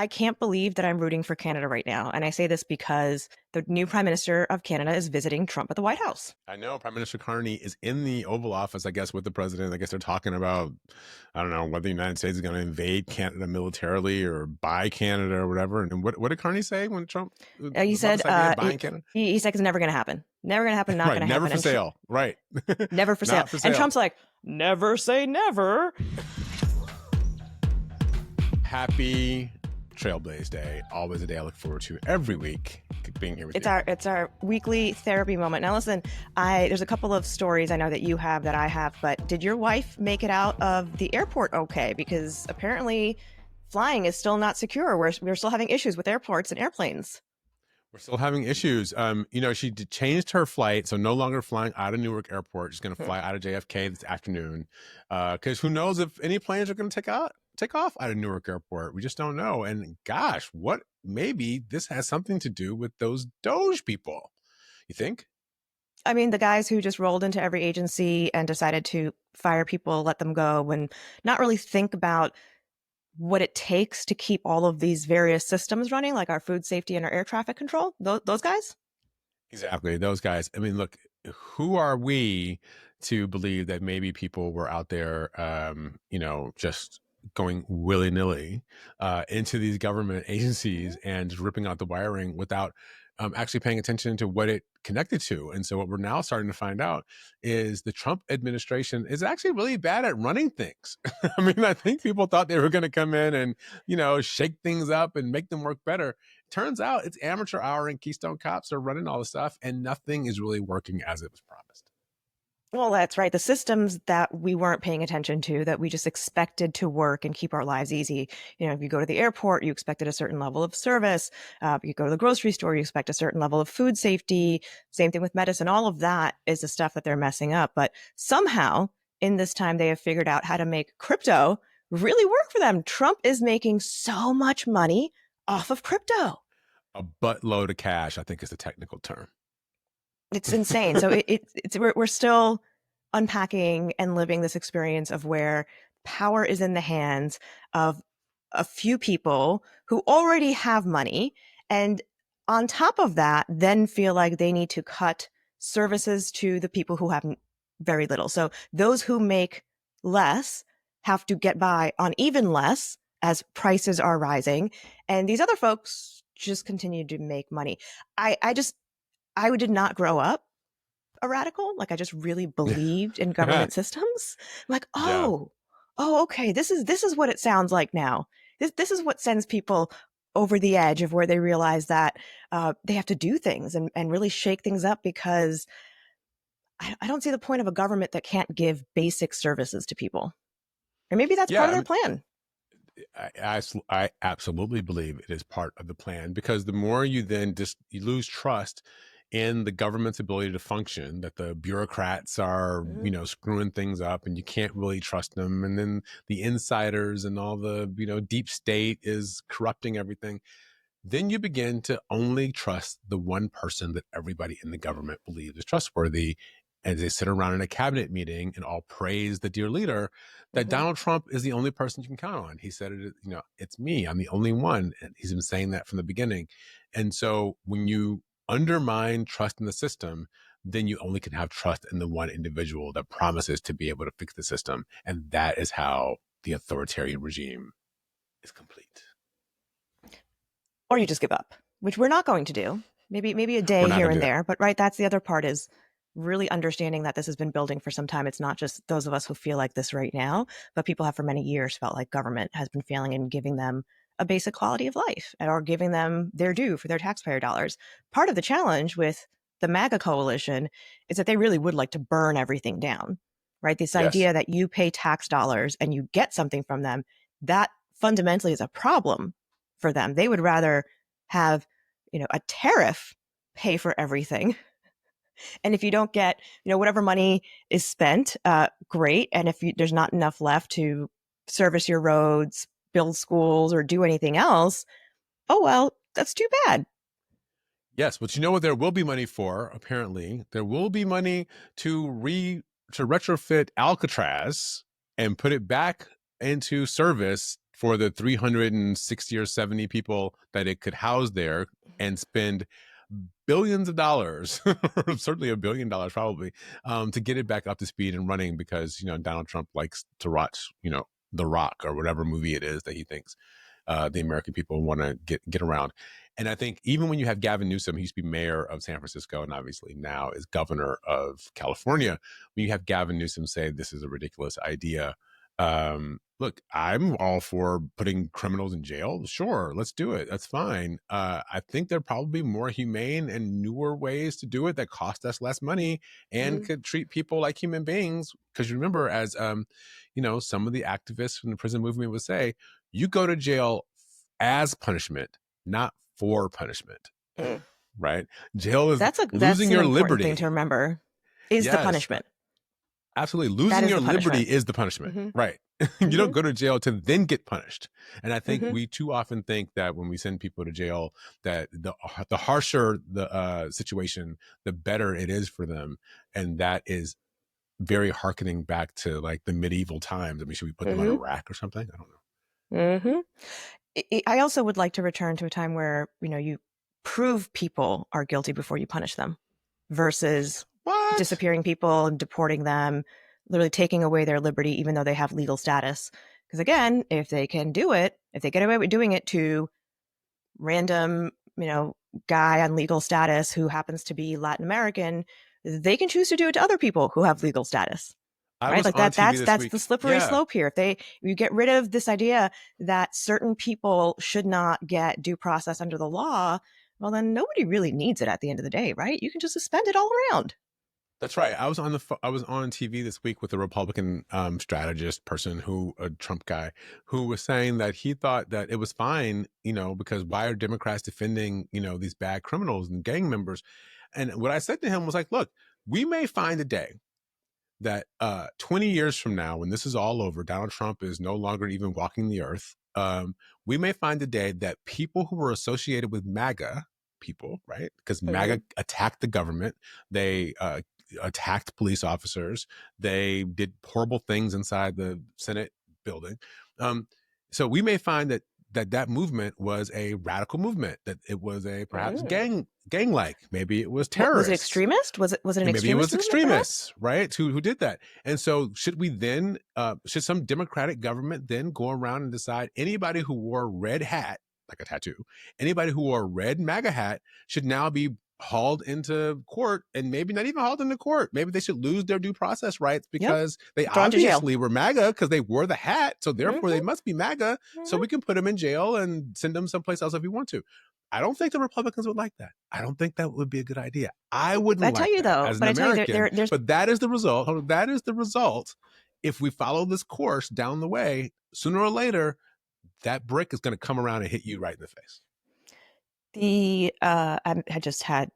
I can't believe that I'm rooting for Canada right now. And I say this because the new Prime Minister of Canada is visiting Trump at the White House. I know Prime Minister Carney is in the Oval Office, I guess, with the president. I guess they're talking about, I don't know, whether the United States is going to invade Canada militarily or buy Canada or whatever. And what did Carney say when Trump He was about said this idea of buying Canada? he said it's never going to happen. Never going to happen. Not Right. going to Never happen. for And sale. Right. never for sale. Not for And sale. Trump's like, never say never. Happy Trailblaze Day. Always a day I look forward to every week. Being here with you. It's our weekly therapy moment. Now listen, there's a couple of stories I know that you have that I have, but did your wife make it out of the airport okay? Because apparently flying is still not secure. We're still having issues with airports and airplanes. We're still having issues. She changed her flight, so no longer flying out of Newark Airport. She's going to fly out of JFK this afternoon. Because who knows if any planes are going to take off out of Newark Airport? We just don't know. And gosh, maybe this has something to do with those Doge people. You think? I mean, the guys who just rolled into every agency and decided to fire people, let them go, and not really think about what it takes to keep all of these various systems running, like our food safety and our air traffic control. Those guys? Exactly. Those guys. I mean, look, who are we to believe that maybe people were out there, just going willy-nilly into these government agencies and just ripping out the wiring without actually paying attention to what it connected to. And so what we're now starting to find out is the Trump administration is actually really bad at running things. I mean, I think people thought they were going to come in and, shake things up and make them work better. Turns out it's amateur hour and Keystone Cops are running all the stuff and nothing is really working as it was promised. Well, that's right. The systems that we weren't paying attention to, that we just expected to work and keep our lives easy. If you go to the airport, you expected a certain level of service. You go to the grocery store, you expect a certain level of food safety. Same thing with medicine. All of that is the stuff that they're messing up. But somehow in this time, they have figured out how to make crypto really work for them. Trump is making so much money off of crypto. A buttload of cash, I think is the technical term. It's insane. So we're still unpacking and living this experience of where power is in the hands of a few people who already have money. And on top of that, then feel like they need to cut services to the people who have very little. So those who make less have to get by on even less as prices are rising. And these other folks just continue to make money. I did not grow up a radical. Like I just really believed in government systems. Like, okay, this is what it sounds like now. This is what sends people over the edge of where they realize that they have to do things and really shake things up, because I don't see the point of a government that can't give basic services to people. Or maybe that's part of their plan. I absolutely believe it is part of the plan, because the more you then you lose trust in the government's ability to function, that the bureaucrats are, screwing things up and you can't really trust them. And then the insiders and all the, deep state is corrupting everything. Then you begin to only trust the one person that everybody in the government believes is trustworthy. As they sit around in a cabinet meeting and all praise the dear leader, that Donald Trump is the only person you can count on. He said it, it's me, I'm the only one. And he's been saying that from the beginning. And so when you undermine trust in the system, then you only can have trust in the one individual that promises to be able to fix the system. And that is how the authoritarian regime is complete. Or you just give up, which we're not going to do. Maybe a day here and there. But right, that's the other part, is really understanding that this has been building for some time. It's not just those of us who feel like this right now, but people have for many years felt like government has been failing in giving them a basic quality of life, or giving them their due for their taxpayer dollars. Part of the challenge with the MAGA coalition is that they really would like to burn everything down, right? This idea that you pay tax dollars and you get something from them, that fundamentally is a problem for them. They would rather have, a tariff pay for everything. And if you don't get, whatever money is spent, great. And if there's not enough left to service your roads, build schools, or do anything else, oh, well, that's too bad. Yes, but you know what there will be money for, apparently? There will be money to retrofit Alcatraz and put it back into service for the 360 or 70 people that it could house there and spend billions of dollars, certainly $1 billion probably, to get it back up to speed and running because, Donald Trump likes to watch, The Rock or whatever movie it is that he thinks the American people want to get around. And I think even when you have Gavin Newsom, he used to be mayor of San Francisco and obviously now is governor of California. When you have Gavin Newsom say this is a ridiculous idea, look, I'm all for putting criminals in jail. Sure, let's do it. That's fine. I think there are probably more humane and newer ways to do it that cost us less money and could treat people like human beings. Because you remember, as some of the activists from the prison movement would say, you go to jail as punishment, not for punishment. Right? Jail is losing your liberty. Thing to remember is the punishment. Absolutely. Losing your liberty is the punishment. Right. You don't go to jail to then get punished. And I think we too often think that when we send people to jail, that the harsher the situation, the better it is for them. And that is very hearkening back to like the medieval times. I mean, should we put them on a rack or something? I don't know. I also would like to return to a time where, you prove people are guilty before you punish them versus disappearing people and deporting them, literally taking away their liberty, even though they have legal status. Because again, if they can do it, if they get away with doing it to random, guy on legal status who happens to be Latin American, they can choose to do it to other people who have legal status. Right? Like that's the slippery slope here. If you get rid of this idea that certain people should not get due process under the law, well, then nobody really needs it at the end of the day, right? You can just suspend it all around. That's right. I was on TV this week with a Republican strategist person a Trump guy, who was saying that he thought that it was fine, because why are Democrats defending, these bad criminals and gang members? And what I said to him was like, look, we may find a day that 20 years from now, when this is all over, Donald Trump is no longer even walking the earth. We may find a day that people who were associated with MAGA people, right? Because MAGA attacked the government. They attacked police officers. They did horrible things inside the Senate building. So we may find that movement was a radical movement, that it was a perhaps gang-like. Maybe it was terrorist. Was it extremist? Was it an extremist? Maybe it was extremists, right? Who did that. And so should we then, should some democratic government then go around and decide anybody who wore a red hat, like a tattoo, anybody who wore a red MAGA hat should now be hauled into court, and maybe not even hauled into court. Maybe they should lose their due process rights because they obviously were MAGA because they wore the hat. So therefore they must be MAGA. So we can put them in jail and send them someplace else if we want to. I don't think the Republicans would like that. I don't think that would be a good idea. I wouldn't like that though, as an American. But that is the result. That is the result. If we follow this course down the way, sooner or later, that brick is going to come around and hit you right in the face. I just had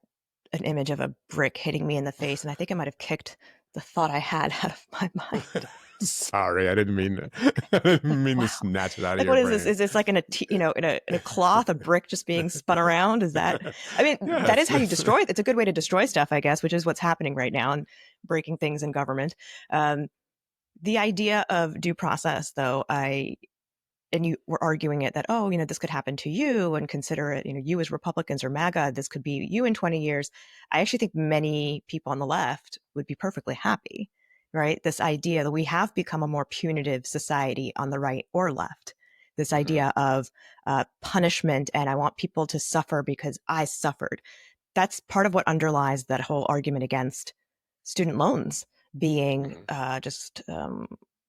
an image of a brick hitting me in the face, and I think I might have kicked the thought I had out of my mind. Sorry, I didn't mean to snatch it out of your brain. What is this? Is this like in a cloth, a brick just being spun around? Is that? I mean, that is how you destroy it. It's a good way to destroy stuff, I guess, which is what's happening right now and breaking things in government. The idea of due process, though, and you were arguing it that, this could happen to you, and consider it, you as Republicans or MAGA, this could be you in 20 years. I actually think many people on the left would be perfectly happy, right? This idea that we have become a more punitive society on the right or left. This idea of punishment, and I want people to suffer because I suffered. That's part of what underlies that whole argument against student loans being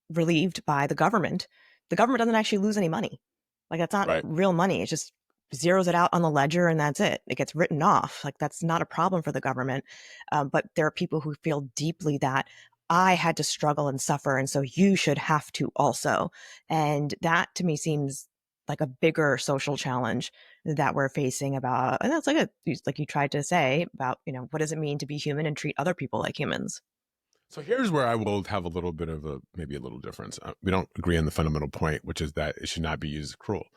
relieved by the government. The government doesn't actually lose any money. Like, that's not real money. It just zeroes it out on the ledger and that's it. It gets written off. Like, that's not a problem for the government. But there are people who feel deeply that I had to struggle and suffer, and so you should have to also. And that to me seems like a bigger social challenge that we're facing about, and that's like you tried to say about, what does it mean to be human and treat other people like humans? So here's where I will have a little bit of maybe a little difference. We don't agree on the fundamental point, which is that it should not be used as cruel.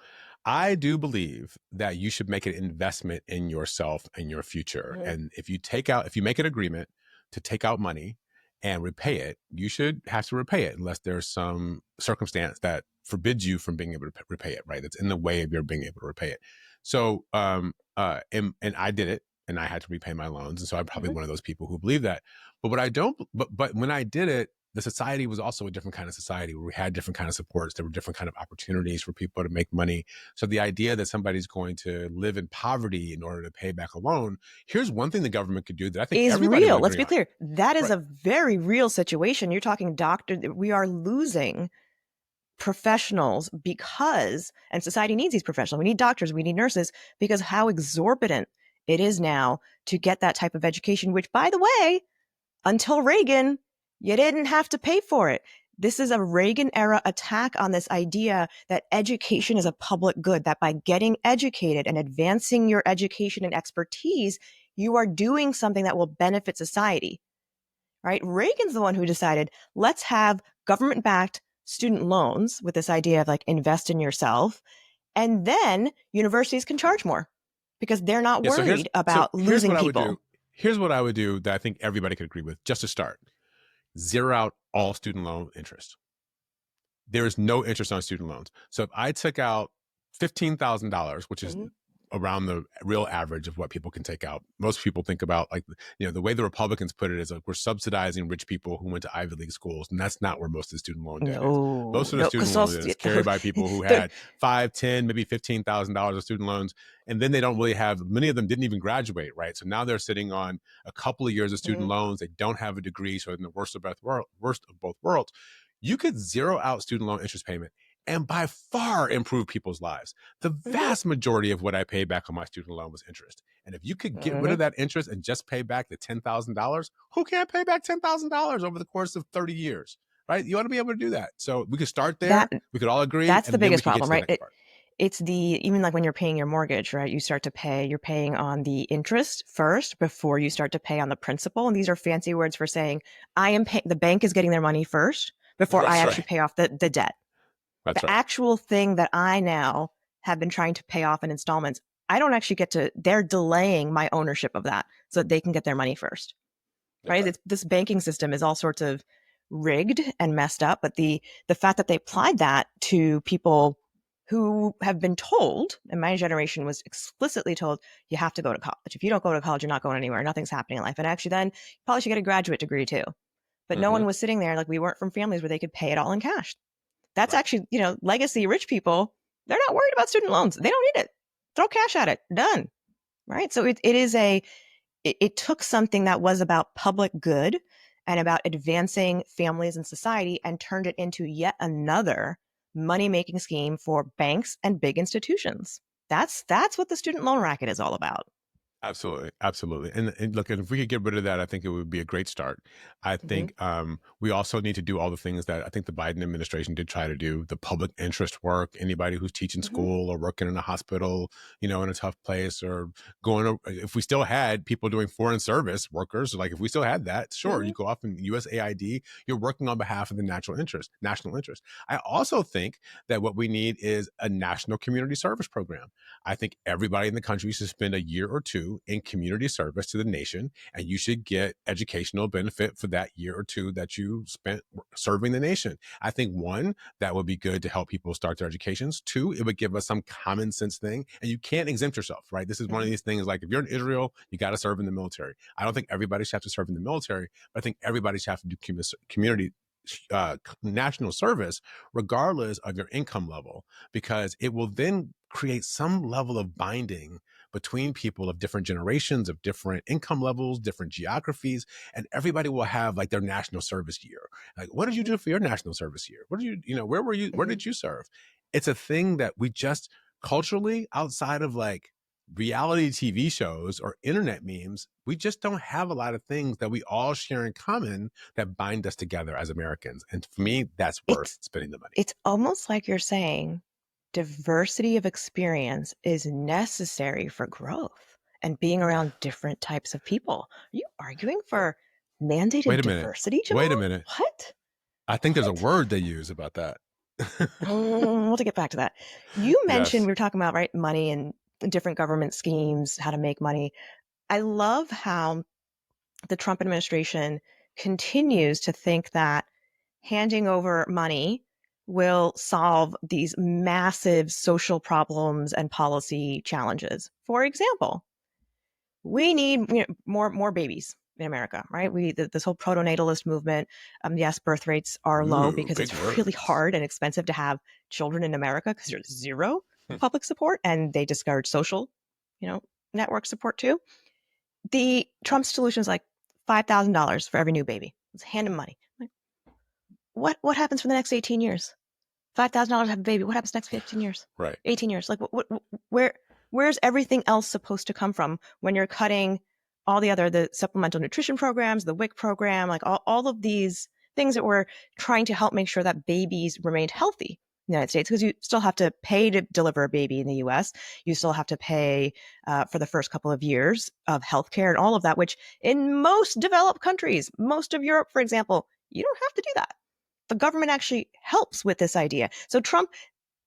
I do believe that you should make an investment in yourself and your future. And if you make an agreement to take out money and repay it, you should have to repay it unless there's some circumstance that forbids you from being able to repay it, right? That's in the way of your being able to repay it. So, and I did it, and I had to repay my loans, and so I'm probably Mhm. one of those people who believe that. But what I don't, but when I did it, the society was also a different kind of society where we had different kind of supports. There were different kind of opportunities for people to make money. So the idea that somebody's going to live in poverty in order to pay back a loan, here's one thing the government could do that I think Is everybody real. would Let's agree be on. clear. That is Right. a very real situation. You're talking doctor. We are losing professionals because, and society needs these professionals. We need doctors, we need nurses, because how exorbitant it is now to get that type of education, which, by the way, until Reagan, you didn't have to pay for it. This is a Reagan era attack on this idea that education is a public good, that by getting educated and advancing your education and expertise, you are doing something that will benefit society, right? Reagan's the one who decided, let's have government backed student loans with this idea of like invest in yourself. And then universities can charge more because they're not Yeah. worried So about here's losing what I would do. people. Here's what I would do that I think everybody could agree with. Just to start, zero out all student loan interest. There is no interest on student loans. So if I took out $15,000, which is Mhm. around the real average of what people can take out. Most people think about, like, the way the Republicans put it is like we're subsidizing rich people who went to Ivy League schools, and that's not where most of the student loan debt is. No, Most of the no, student because loan debt is carried by people who had 5, 10, maybe $15,000 of student loans, and then they don't really have. Many of them didn't even graduate, right? So now they're sitting on a couple of years of student loans. They don't have a degree, so in the worst of both worlds, you could zero out student loan interest payment and by far improve people's lives. The vast majority of what I paid back on my student loan was interest. And if you could get rid of that interest and just pay back the $10,000, who can't pay back $10,000 over the course of 30 years? Right? You ought to be able to do that. So we could start there. that We could all agree, that's the and then we biggest could get problem, to the right? next part. It's even like when you're paying your mortgage, right? You start to pay, you're paying on the interest first before you start to pay on the principal. And these are fancy words for saying I am paying, the bank is getting their money first before I That's actually right. pay off the debt. That's The right. actual thing that I now have been trying to pay off in installments, I don't actually get to, they're delaying my ownership of that so that they can get their money first, That's right? right. This banking system is all sorts of rigged and messed up, but the fact that they applied that to people who have been told, and my generation was explicitly told, you have to go to college. If you don't go to college, you're not going anywhere. Nothing's happening in life. And actually, then you probably should get a graduate degree too. But no one was sitting there, like we weren't from families where they could pay it all in cash. That's Right. actually, legacy rich people, they're not worried about student loans. They don't need it. Throw cash at it. Done. Right. So it took something that was about public good and about advancing families and society and turned it into yet another money making scheme for banks and big institutions. That's what the student loan racket is all about. Absolutely, absolutely. And look, if we could get rid of that, I think it would be a great start. I Mm-hmm. think we also need to do all the things that I think the Biden administration did try to do: the public interest work. Anybody who's teaching Mm-hmm. school or working in a hospital, in a tough place, or if we still had people doing foreign service workers, like if we still had that, sure, Mm-hmm. you go off in USAID, you're working on behalf of the national interest. I also think that what we need is a national community service program. I think everybody in the country should spend a year or two in community service to the nation, and you should get educational benefit for that year or two that you spent serving the nation. I think one, that would be good to help people start their educations. Two, it would give us some common sense thing, and you can't exempt yourself, right? This is one of these things, like if you're in Israel, you got to serve in the military. I don't think everybody should have to serve in the military, but I think everybody should have to do community national service regardless of your income level, because it will then create some level of binding between people of different generations, of different income levels, different geographies, and everybody will have like their national service year. Like, what did you do for your national service year? What did where were you, where Mm-hmm. did you serve? It's a thing that we just culturally, outside of like reality TV shows or internet memes, we just don't have a lot of things that we all share in common that bind us together as Americans. And for me, that's worth It's spending the money. it's almost like you're saying diversity of experience is necessary for growth and being around different types of people. Are you arguing for Wait mandated a minute. diversity, Jamal? Wait a minute. What? I think there's a What? word they use about that. We'll to get back to that. You mentioned Yes. we were talking about right money and different government schemes, how to make money. I love how the Trump administration continues to think that handing over money will solve these massive social problems and policy challenges. For example, we need more babies in America, right? This whole proto-natalist movement. Yes, birth rates are low Ooh, because big it's really words. hard and expensive to have children in America because there's zero public support, and they discourage social, network support too. The Trump solution is like $5,000 for every new baby. It's hand them money. Like, what happens for the next 18 years? $5,000 to have a baby. What happens next 15 years? Right. 18 years. Like where's everything else supposed to come from when you're cutting all the supplemental nutrition programs, the WIC program, like all of these things that were trying to help make sure that babies remained healthy in the United States, because you still have to pay to deliver a baby in the US. You still have to pay for the first couple of years of healthcare and all of that, which in most developed countries, most of Europe, for example, you don't have to do that. The government actually helps with this idea. So Trump,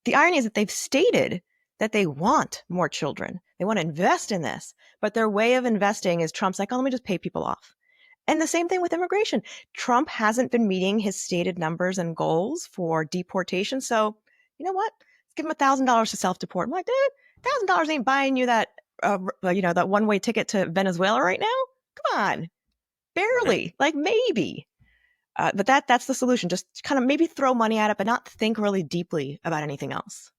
the irony is that they've stated that they want more children. They want to invest in this, but their way of investing is Trump's like, oh, let me just pay people off. And the same thing with immigration. Trump hasn't been meeting his stated numbers and goals for deportation. So you know what? Let's give him $1,000 to self-deport. I'm like, dude, $1,000 ain't buying you that, that one-way ticket to Venezuela right now. Come on, barely, like maybe. But that's the solution. Just kind of maybe throw money at it, but not think really deeply about anything else.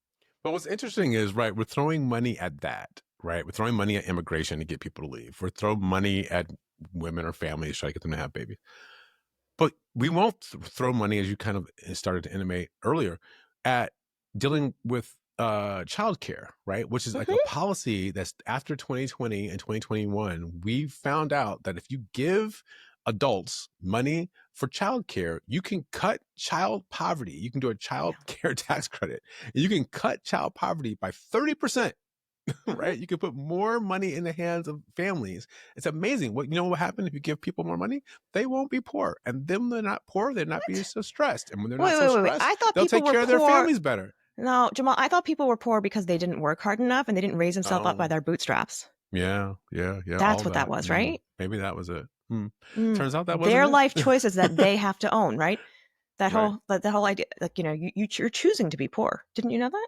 But what's interesting is, right, we're throwing money at that, right? We're throwing money at immigration to get people to leave. We're throwing money at women or families, try to get them to have babies. But we won't throw money, as you kind of started to intimate earlier, at dealing with childcare, right? Which is like a policy that's after 2020 and 2021, we found out that if you give adults money for childcare, you can cut child poverty. You can do a child care tax credit. And you can cut child poverty by 30%. Right? You can put more money in the hands of families. It's amazing. What will happen if you give people more money? They won't be poor. And then they're not poor, they're not being so stressed. And when they're not so stressed, I thought they'll people take were care of their poor. families better. No, Jamal, I thought people were poor because they didn't work hard enough and they didn't raise themselves up by their bootstraps. Yeah. That's what that was, right? Maybe that was it. Turns out that wasn't their it. life choices that they have to own, right? That whole idea, like, you're choosing to be poor. Didn't you know that?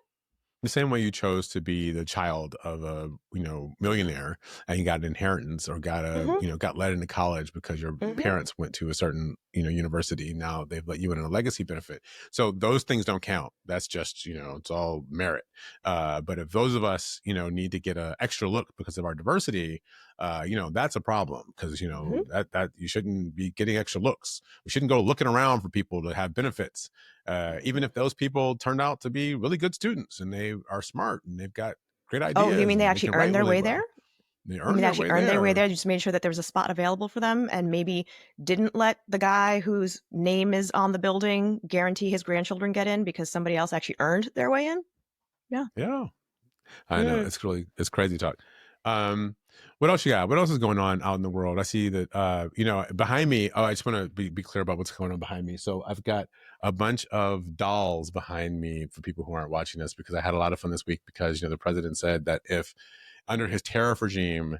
The same way you chose to be the child of a millionaire and you got an inheritance or got got let into college because your parents went to a certain university. Now they've let you in on a legacy benefit. So those things don't count. That's just it's all merit. But if those of us need to get an extra look because of our diversity, that's a problem, because that you shouldn't be getting extra looks. We shouldn't go looking around for people to have benefits, even if those people turned out to be really good students and they are smart and they've got great ideas. Oh, you mean they actually earned their way there? They earned their way there. Just made sure that there was a spot available for them, and maybe didn't let the guy whose name is on the building guarantee his grandchildren get in because somebody else actually earned their way in. Yeah. I know. It's crazy talk. What else you got? What else is going on out in the world? I see that, behind me. Oh, I just want to be clear about what's going on behind me. So I've got a bunch of dolls behind me for people who aren't watching this, because I had a lot of fun this week because, the president said that if under his tariff regime,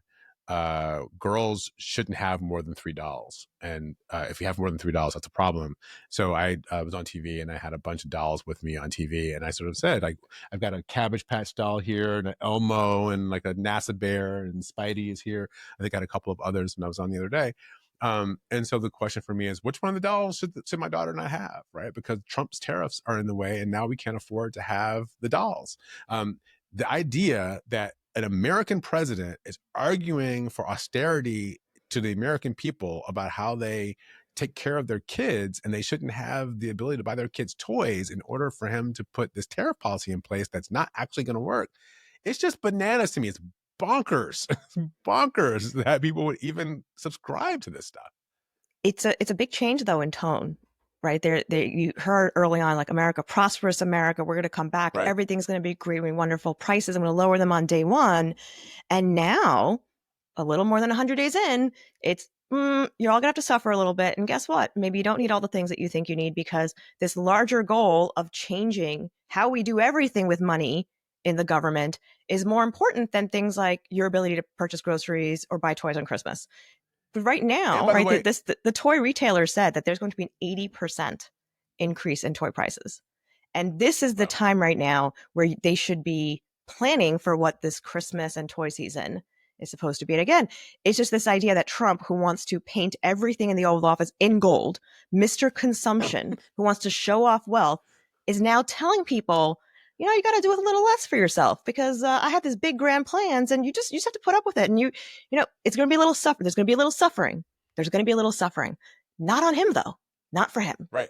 girls shouldn't have more than $3. And if you have more than $3, that's a problem. So I was on TV and I had a bunch of dolls with me on TV. And I sort of said, like, I've got a Cabbage Patch doll here and an Elmo and like a NASA bear, and Spidey is here. I think I had a couple of others when I was on the other day. And so the question for me is, which one of the dolls should my daughter not have, right? Because Trump's tariffs are in the way and now we can't afford to have the dolls. The idea that an American president is arguing for austerity to the American people about how they take care of their kids, and they shouldn't have the ability to buy their kids toys in order for him to put this tariff policy in place that's not actually going to work. It's just bananas to me. It's bonkers. It's bonkers that people would even subscribe to this stuff. It's a big change though in tone, right? There you heard early on, like, America, prosperous America, we're going to come back. Right. Everything's going to be great and wonderful. Prices, I'm going to lower them on day one. And now, a little more than 100 days in, it's you're all going to have to suffer a little bit. And guess what? Maybe you don't need all the things that you think you need, because this larger goal of changing how we do everything with money in the government is more important than things like your ability to purchase groceries or buy toys on Christmas. But right now, the toy retailer said that there's going to be an 80% increase in toy prices. And this is the Wow. time right now where they should be planning for what this Christmas and toy season is supposed to be. And again, it's just this idea that Trump, who wants to paint everything in the Oval Office in gold, Mr. Consumption, who wants to show off wealth, is now telling people, you got to do a little less for yourself because I have these big grand plans, and you just have to put up with it. And it's going to be a little suffer. There's going to be a little suffering. There's going to be a little suffering. Not on him though. Not for him. Right.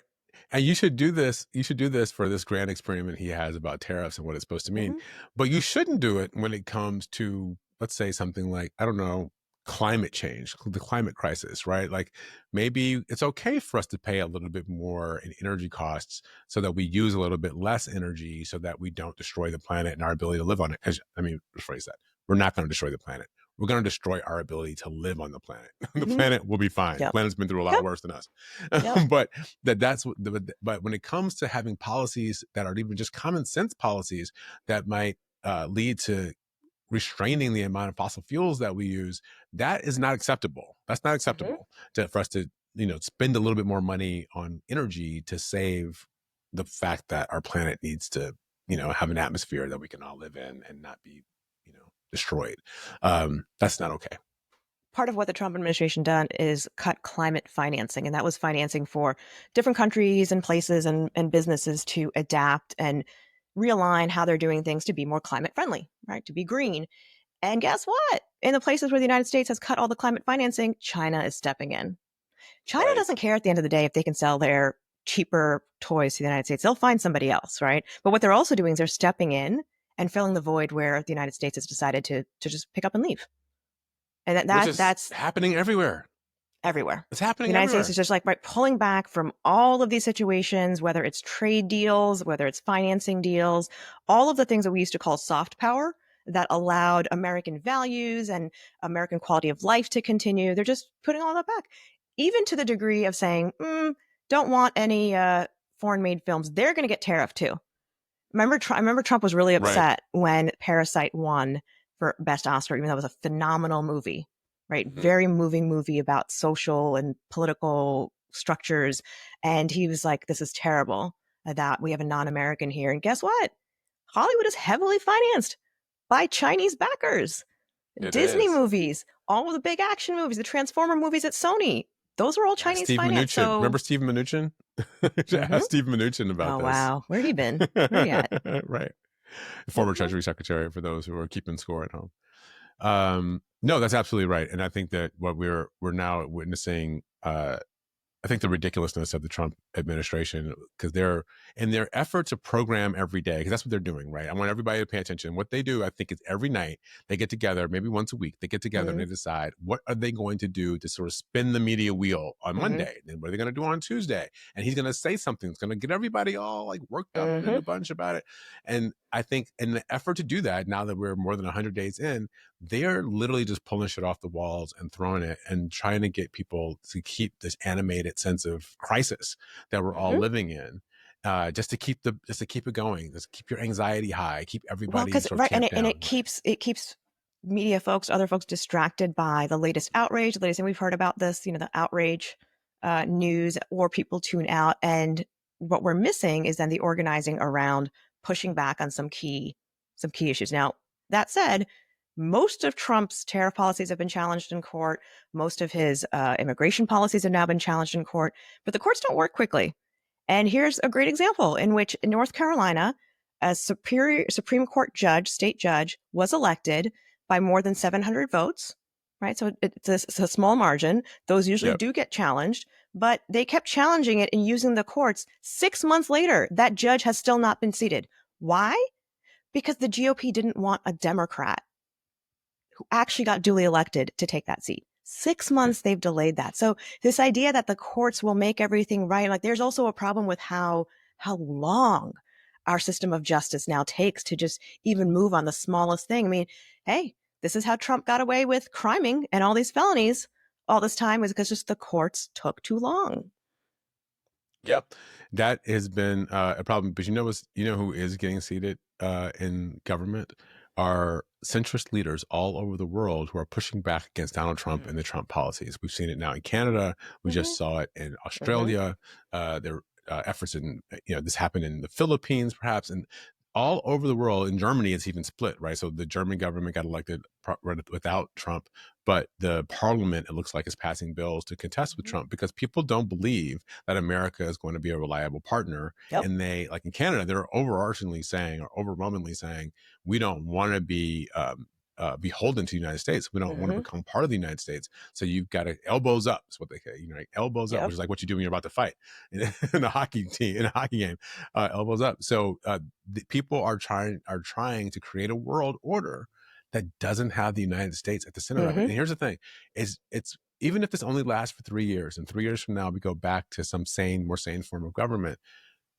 And you should do this. You should do this for this grand experiment he has about tariffs and what it's supposed to mean. Mm-hmm. But you shouldn't do it when it comes to, let's say, something like, I don't know, climate change, the climate crisis, right? Like maybe it's okay for us to pay a little bit more in energy costs so that we use a little bit less energy so that we don't destroy the planet and our ability to live on it. Rephrase that. We're not going to destroy the planet. We're going to destroy our ability to live on the planet. The Mm-hmm. planet will be fine. Yep. The planet's been through a lot Yep. worse than us. Yep. But but when it comes to having policies that are even just common sense policies that might lead to restraining the amount of fossil fuels that we use, that is not acceptable. That's not acceptable for us to, spend a little bit more money on energy to save the fact that our planet needs to, have an atmosphere that we can all live in and not be, destroyed. That's not okay. Part of what the Trump administration done is cut climate financing, and that was financing for different countries and places and businesses to adapt and realign how they're doing things to be more climate friendly, right? To be green. And guess what? In the places where the United States has cut all the climate financing, China is stepping in. China Right. doesn't care at the end of the day if they can sell their cheaper toys to the United States. They'll find somebody else, right? But what they're also doing is they're stepping in and filling the void where the United States has decided to just pick up and leave. And that's happening everywhere. Everywhere. It's happening The United everywhere. States is just like pulling back from all of these situations, whether it's trade deals, whether it's financing deals, all of the things that we used to call soft power that allowed American values and American quality of life to continue. They're just putting all that back, even to the degree of saying, don't want any foreign made films. They're going to get tariffed too. I remember Trump was really upset when Parasite won for Best Oscar, even though it was a phenomenal movie, right? Mm-hmm. Very moving movie about social and political structures. And he was like, this is terrible that we have a non-American here. And guess what? Hollywood is heavily financed by Chinese backers. Disney movies, all of the big action movies, the Transformer movies at Sony. Those were all Chinese financed. So... Remember Steve Mnuchin? Ask Steve Mnuchin about this. Oh, wow. Where he been? Where he at? Right. Former Treasury Secretary, for those who are keeping score at home. No, that's absolutely right. And I think that what we're now witnessing, I think the ridiculousness of the Trump administration, because they're in their effort to program every day, because that's what they're doing, right? I want everybody to pay attention. What they do, I think, is every night they get together, maybe once a week, they get together and they decide what are they going to do to sort of spin the media wheel on Monday. Then what are they going to do on Tuesday? And he's going to say something that's going to get everybody all like worked up in a bunch about it. And I think in the effort to do that, now that we're more than 100 days in, they're literally just pulling shit off the walls and throwing it and trying to get people to keep this animated sense of crisis that we're all living in, just to keep it going, just keep your anxiety high, keep everybody and it keeps media folks, other folks distracted by the latest outrage, the latest thing we've heard about this, the outrage news, or people tune out. And what we're missing is then the organizing around pushing back on some key issues. Now, that said, most of Trump's tariff policies have been challenged in court. Most of his immigration policies have now been challenged in court, but the courts don't work quickly. And here's a great example in which in North Carolina, a Supreme Court state judge, was elected by more than 700 votes, right? So it's a small margin. Those usually do get challenged, but they kept challenging it and using the courts. 6 months later, that judge has still not been seated. Why? Because the GOP didn't want a Democrat who actually got duly elected to take that seat. 6 months they've delayed that. So this idea that the courts will make everything right, like there's also a problem with how long our system of justice now takes to just even move on the smallest thing. I mean, hey, this is how Trump got away with criming and all these felonies all this time, was because just the courts took too long. Yep. That has been a problem. But you know who is getting seated in government are centrist leaders all over the world who are pushing back against Donald Trump and the Trump policies. We've seen it now in Canada. We just saw it in Australia. efforts in, this happened in the Philippines, perhaps, and all over the world. In Germany, it's even split, right? So the German government got elected without Trump, but the parliament, it looks like, is passing bills to contest with Trump because people don't believe that America is going to be a reliable partner. Yep. And they, like in Canada, they're overarchingly saying, or overwhelmingly saying, we don't want to be beholden to the United States. We don't want to become part of the United States. So you've got to elbows up, is what they say. Like elbows up, which is like what you do when you're about to fight in a hockey team, in a hockey game. Elbows up. So the people are trying to create a world order that doesn't have the United States at the center of it. And here's the thing: it's even if this only lasts for 3 years, and 3 years from now we go back to some more sane form of government.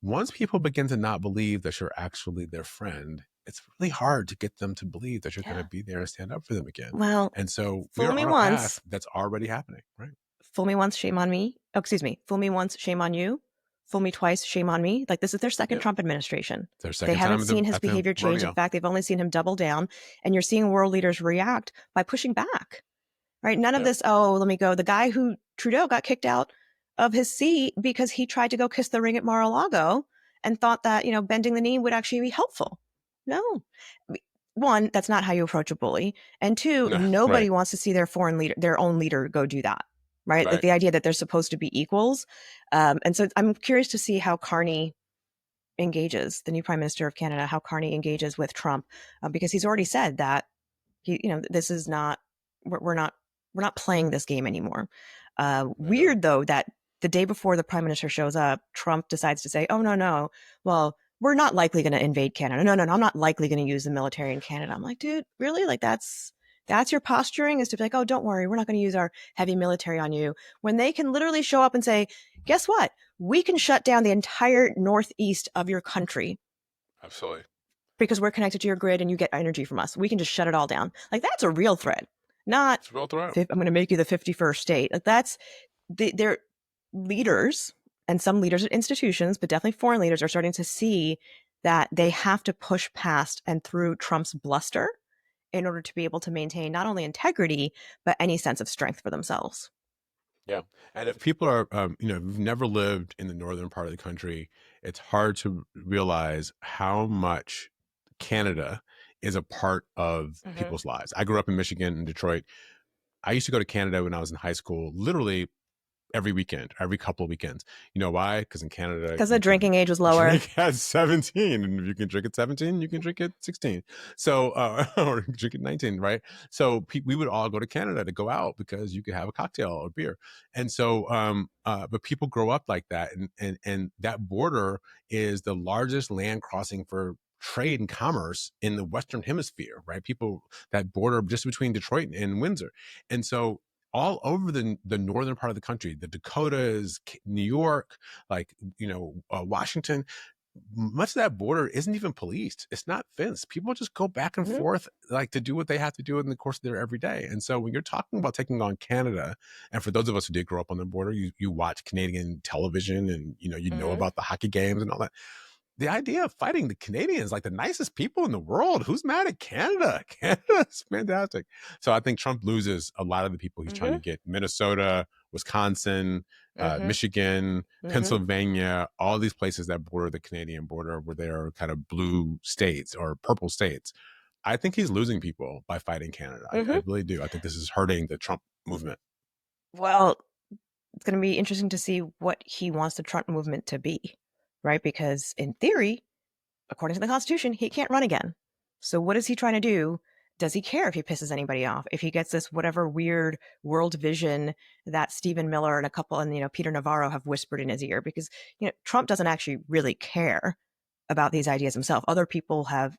Once people begin to not believe that you're actually their friend, it's really hard to get them to believe that you're going to be there and stand up for them again. Well, and so fool we're me on a once, path that's already happening, right? Fool me once, shame on me. Oh, excuse me. Fool me once, shame on you. Fool me twice, shame on me. Like, this is their second Trump administration. They haven't seen his behavior change. In fact, they've only seen him double down. And you're seeing world leaders react by pushing back, right? None of this, oh, let me go. The guy who Trudeau got kicked out of his seat because he tried to go kiss the ring at Mar-a-Lago and thought that, bending the knee would actually be helpful. No. One, that's not how you approach a bully. And two, nobody wants to see their own leader go do that. Right? Like the idea that they're supposed to be equals. And so I'm curious to see how Carney engages, the new Prime Minister of Canada, how Carney engages with Trump, because he's already said that this is not, we're not playing this game anymore. Weird though, that the day before the Prime Minister shows up, Trump decides to say, oh, no, well, we're not likely going to invade Canada. No, I'm not likely going to use the military in Canada. I'm like, dude, really? Like that's your posturing, is to be like, oh, don't worry, we're not going to use our heavy military on you, when they can literally show up and say, guess what? We can shut down the entire northeast of your country. Absolutely. Because we're connected to your grid and you get energy from us. We can just shut it all down. Like, that's a real threat. Not, it's a real threat. I'm going to make you the 51st state. Like, that's, they're leaders, and some leaders at institutions, but definitely foreign leaders, are starting to see that they have to push past and through Trump's bluster in order to be able to maintain not only integrity, but any sense of strength for themselves. Yeah. And if people are, who've never lived in the northern part of the country, it's hard to realize how much Canada is a part of people's lives. I grew up in Michigan and Detroit. I used to go to Canada when I was in high school, literally every weekend, every couple of weekends. You know why? Because in Canada, because the drinking age was lower. Drink at 17, and if you can drink at 17, you can drink at 16. So, or drink at 19, right? So we would all go to Canada to go out because you could have a cocktail or beer. And so, but people grow up like that, and that border is the largest land crossing for trade and commerce in the Western Hemisphere, right? That border just between Detroit and Windsor. And so all over the northern part of the country, the Dakotas, New York, Washington, much of that border isn't even policed. It's not fenced. People just go back and forth, like, to do what they have to do in the course of their everyday. And so when you're talking about taking on Canada, and for those of us who did grow up on the border, you watch Canadian television, and you know about the hockey games and all that. The idea of fighting the Canadians, like the nicest people in the world, who's mad at Canada? Canada's fantastic. So I think Trump loses a lot of the people he's trying to get. Minnesota, Wisconsin, Michigan, Pennsylvania, all these places that border the Canadian border, where they are kind of blue states or purple states. I think he's losing people by fighting Canada. I really do. I think this is hurting the Trump movement. Well, it's going to be interesting to see what he wants the Trump movement to be. Right? Because in theory, according to the Constitution, he can't run again. So what is he trying to do? Does he care if he pisses anybody off? If he gets this whatever weird world vision that Stephen Miller and Peter Navarro have whispered in his ear? Because Trump doesn't actually really care about these ideas himself. Other people have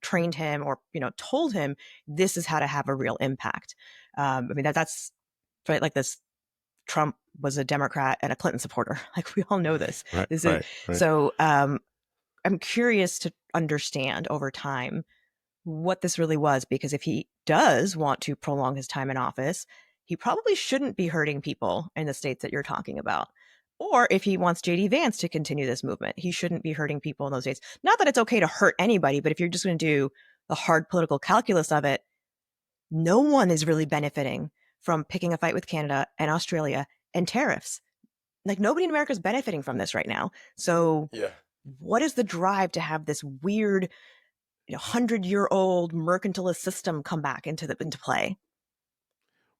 trained him or told him this is how to have a real impact. That's right. Like this. Trump was a Democrat and a Clinton supporter. Like, we all know this. Right. So I'm curious to understand over time what this really was, because if he does want to prolong his time in office, he probably shouldn't be hurting people in the states that you're talking about. Or if he wants J.D. Vance to continue this movement, he shouldn't be hurting people in those states. Not that it's okay to hurt anybody, but if you're just going to do the hard political calculus of it, no one is really benefiting from picking a fight with Canada and Australia and tariffs. like nobody in America is benefiting from this right now. So Yeah. what is the drive to have this weird 100-year-old mercantilist system come back into play?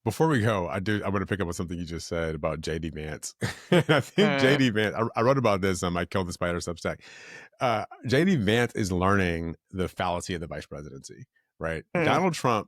Before we go, I want to pick up on something you just said about JD Vance. I think JD Vance, I wrote about this on my Kill the Spider Substack. JD Vance is learning the fallacy of the vice presidency, right? Donald Trump,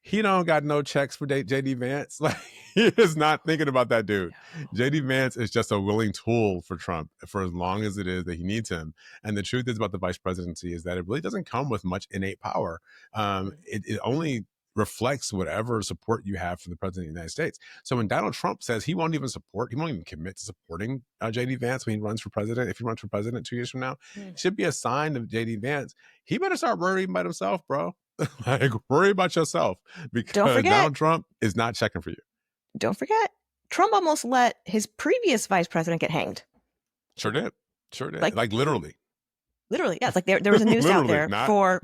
he don't got no checks for JD Vance. Like, he is not thinking about that dude. JD Vance is just a willing tool for Trump for as long as it is that he needs him. And the truth is about the vice presidency is that it really doesn't come with much innate power. It only reflects whatever support you have from the president of the United States. So when Donald Trump says he won't even commit to supporting JD Vance when he runs for president, if he runs for president 2 years from now, it should be a sign of JD Vance. He better start worrying about himself, bro. Like, worry about yourself, because Donald Trump is not checking for you. Don't forget, Trump almost let his previous vice president get hanged. Sure did. Like literally. Literally, yes. Like there was a noose out there for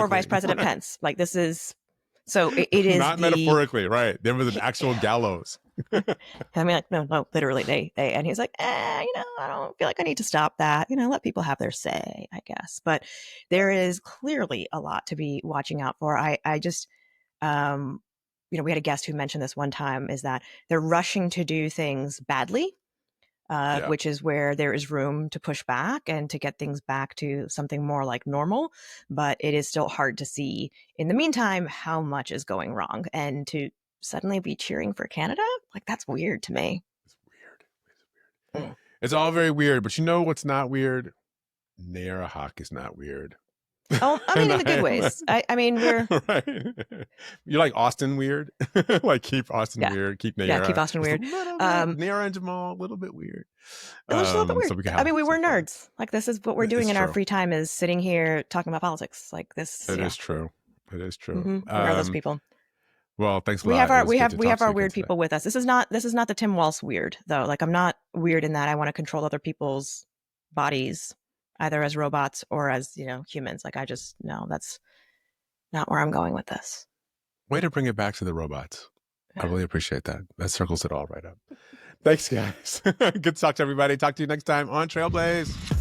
Vice President Pence. Like, this is... So it is not metaphorically, right? There was an actual gallows. I mean, like, no, literally, they and he's like, I don't feel like I need to stop that. Let people have their say, I guess. But there is clearly a lot to be watching out for. I just, we had a guest who mentioned this one time, is that they're rushing to do things badly. Which is where there is room to push back and to get things back to something more like normal. But it is still hard to see, in the meantime, how much is going wrong. And to suddenly be cheering for Canada, like, that's weird to me. It's weird. It's all very weird. But you know what's not weird? Nayyera Haq is not weird. Oh, I mean, in the good ways. I mean, we're... Right. You're like Austin weird. Like, keep Austin weird. Keep Nayyera. Yeah, keep Austin weird. Nayyera and Jamal, a little bit weird. It was a little bit weird. So we were nerds. Like, this is what we're doing in our free time, is sitting here talking about politics. Like, this... It is true. It is true. We are those people. Well, thanks a lot. We have our weird people with us. This is not the Tim Walsh weird, though. Like, I'm not weird in that I want to control other people's bodies, either as robots or as, humans. Like, no, that's not where I'm going with this. Way to bring it back to the robots. I really appreciate that. That circles it all right up. Thanks, guys. Good to talk to everybody. Talk to you next time on Trailblaze.